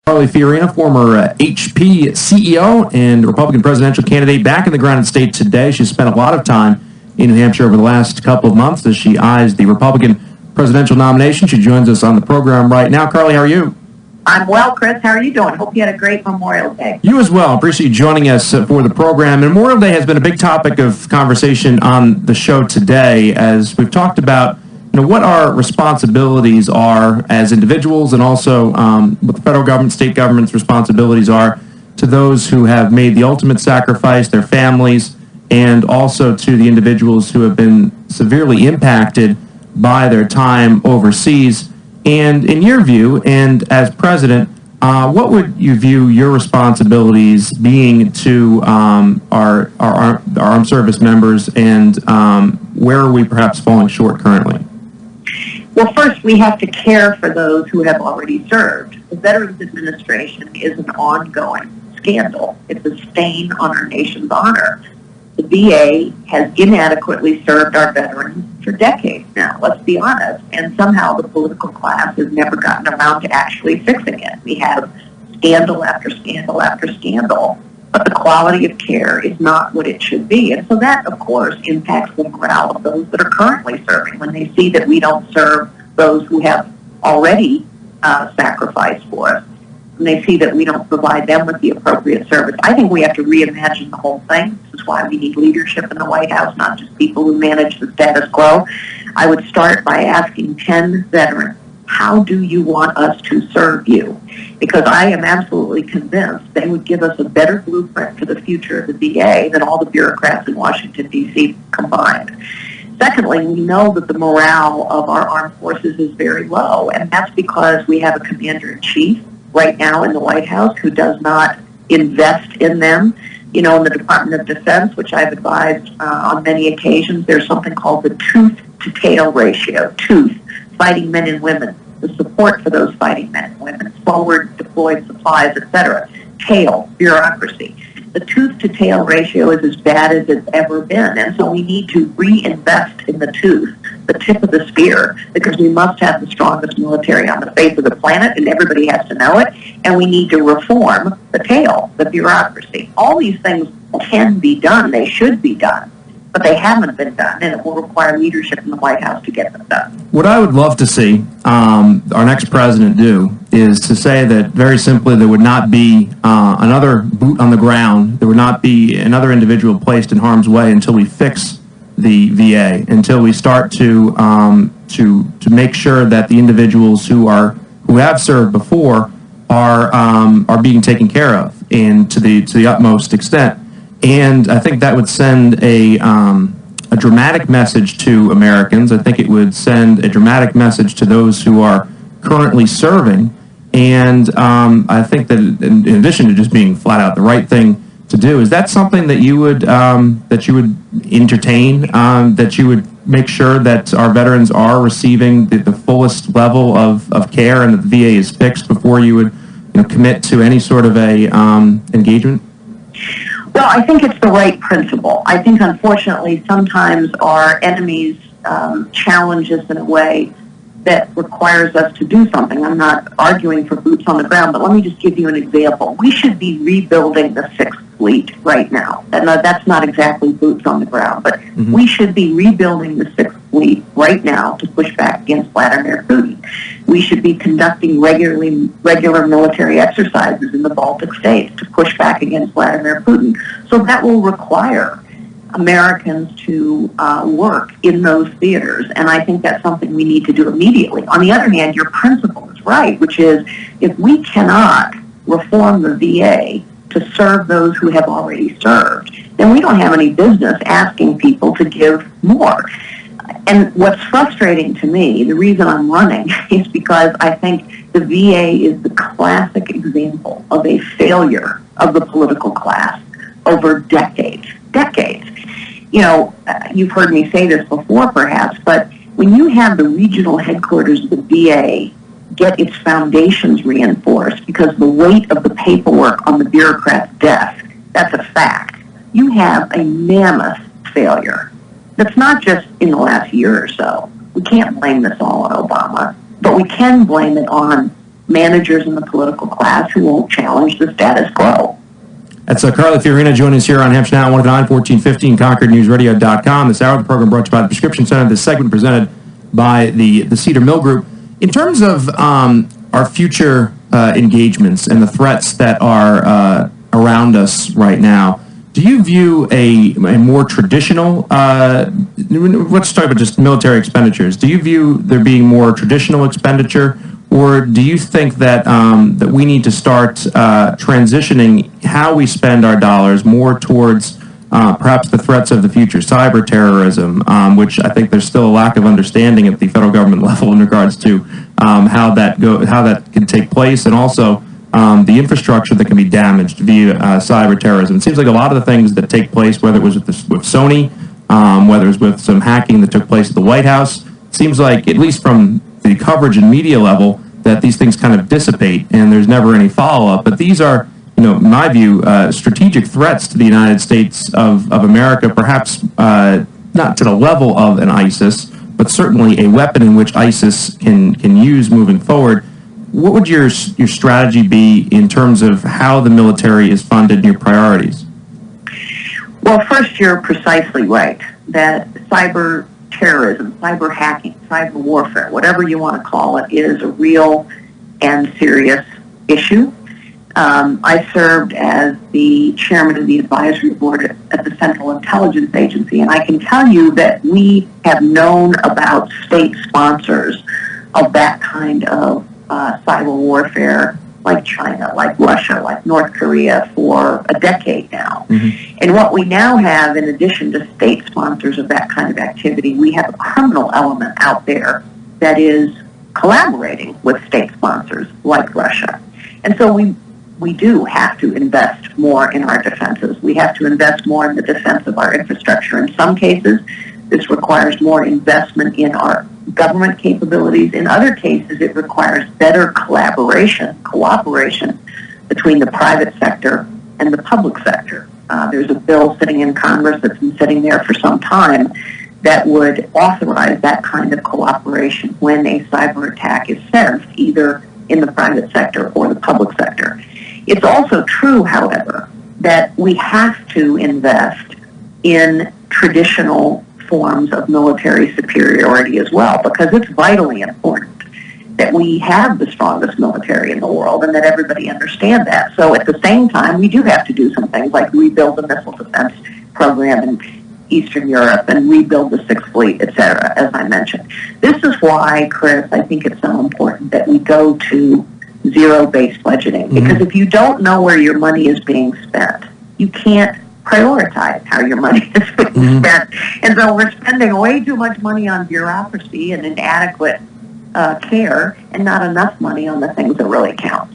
Carly Fiorina, former HP CEO and Republican presidential candidate, back in the grounded state today. She's spent a lot of time in New Hampshire over the last couple of months as she eyes the Republican presidential nomination. She joins us on the program right now. Carly, how are you? I'm well, Chris. How are you doing? Hope you had a great Memorial Day. You as well. Appreciate you joining us for the program. And Memorial Day has been a big topic of conversation on the show today, as we've talked about what our responsibilities are as individuals, and also what the federal government, state government's responsibilities are to those who have made the ultimate sacrifice, their families, and also to the individuals who have been severely impacted by their time overseas. And in your view, and as president, what would you view your responsibilities being to our armed service members, and where are we perhaps falling short currently? Well, first, we have to care for those who have already served. The Veterans Administration is an ongoing scandal. It's a stain on our nation's honor. The VA has inadequately served our veterans for decades now, let's be honest, and somehow the political class has never gotten around to actually fixing it. We have scandal after scandal after scandal, but the quality of care is not what it should be. And so that, of course, impacts the morale of those that are currently serving when they see that we don't serve those who have already sacrificed for us, and they see that we don't provide them with the appropriate service. I think we have to reimagine the whole thing. This is why we need leadership in the White House, not just people who manage the status quo. I would start by asking 10 veterans, how do you want us to serve you? Because I am absolutely convinced they would give us a better blueprint for the future of the VA than all the bureaucrats in Washington, D.C. combined. Secondly, we know that the morale of our armed forces is very low, and that's because we have a commander-in-chief right now in the White House who does not invest in them. In the Department of Defense, which I've advised on many occasions, there's something called the tooth-to-tail ratio. Tooth, fighting men and women, the support for those fighting men and women, forward deployed supplies, etc. Tail, bureaucracy. The tooth-to-tail ratio is as bad as it's ever been, and so we need to reinvest in the tooth, the tip of the spear, because we must have the strongest military on the face of the planet, and everybody has to know it, and we need to reform the tail, the bureaucracy. All these things can be done, they should be done, but they haven't been done, and it will require leadership in the White House to get them done. What I would love to see our next president do is to say that, very simply, there would not be another boot on the ground, there would not be another individual placed in harm's way until we fix the VA, until we start to make sure that the individuals who have served before are being taken care of, and to the utmost extent. And I think that would send a dramatic message to Americans. I think it would send a dramatic message to those who are currently serving. And I think that in addition to just being flat out the right thing to do, is that something that you would entertain, that you would make sure that our veterans are receiving the fullest level of care, and that the VA is fixed before you would commit to any sort of a engagement? Well, I think it's the right principle. I think, unfortunately, sometimes our enemies challenge us in a way that requires us to do something. I'm not arguing for boots on the ground, but let me just give you an example. We should be rebuilding the Sixth Fleet right now. And that's not exactly boots on the ground, but we should be rebuilding the Sixth Fleet right now to push back against Vladimir Putin. We should be conducting regular military exercises in the Baltic states to push back against Vladimir Putin. So that will require Americans to work in those theaters, and I think that's something we need to do immediately. On the other hand, your principle is right, which is if we cannot reform the VA to serve those who have already served, then we don't have any business asking people to give more. And what's frustrating to me, the reason I'm running, is because I think the VA is the classic example of a failure of the political class over decades. You've heard me say this before perhaps, but when you have the regional headquarters of the VA get its foundations reinforced because the weight of the paperwork on the bureaucrat's desk, that's a fact, you have a mammoth failure. That's not just in the last year or so. We can't blame this all on Obama, but we can blame it on managers in the political class who won't challenge the status quo. That's Carly Fiorina joining us here on Hampshire Now, 109 1415, ConcordNewsRadio.com. This hour of the program brought to you by the Prescription Center. This segment presented by the Cedar Mill Group. In terms of our future engagements and the threats that are around us right now, do you view a more traditional, let's talk about just military expenditures, do you view there being more traditional expenditure, or do you think that that we need to start transitioning how we spend our dollars more towards perhaps the threats of the future, cyber terrorism, which I think there's still a lack of understanding at the federal government level in regards to how that can take place, and also the infrastructure that can be damaged via cyber terrorism. It seems like a lot of the things that take place, whether it was with Sony, whether it was with some hacking that took place at the White House, it seems like, at least from the coverage and media level, that these things kind of dissipate and there's never any follow-up. But these are, in my view, strategic threats to the United States of America, perhaps not to the level of an ISIS, but certainly a weapon in which ISIS can use moving forward. What would your strategy be in terms of how the military is funded and your priorities? Well, first, you're precisely right that cyber terrorism, cyber hacking, cyber warfare, whatever you want to call it, is a real and serious issue. I served as the chairman of the advisory board at the Central Intelligence Agency, and I can tell you that we have known about state sponsors of that kind of cyber warfare, like China, like Russia, like North Korea, for a decade now. Mm-hmm. And what we now have, in addition to state sponsors of that kind of activity, we have a criminal element out there that is collaborating with state sponsors like Russia. And so we do have to invest more in our defenses. We have to invest more in the defense of our infrastructure. In some cases, this requires more investment in our government capabilities. In other cases, it requires better cooperation between the private sector and the public sector. There's a bill sitting in Congress that's been sitting there for some time that would authorize that kind of cooperation when a cyber attack is sensed, either in the private sector or the public sector. It's also true, however, that we have to invest in traditional forms of military superiority as well, because it's vitally important that we have the strongest military in the world and that everybody understand that. So at the same time, we do have to do some things like rebuild the missile defense program in Eastern Europe and rebuild the Sixth Fleet, et cetera, as I mentioned. This is why, Chris, I think it's so important that we go to zero-based budgeting, because if you don't know where your money is being spent, you can't prioritize how your money is being spent. And so we're spending way too much money on bureaucracy and inadequate care, and not enough money on the things that really count.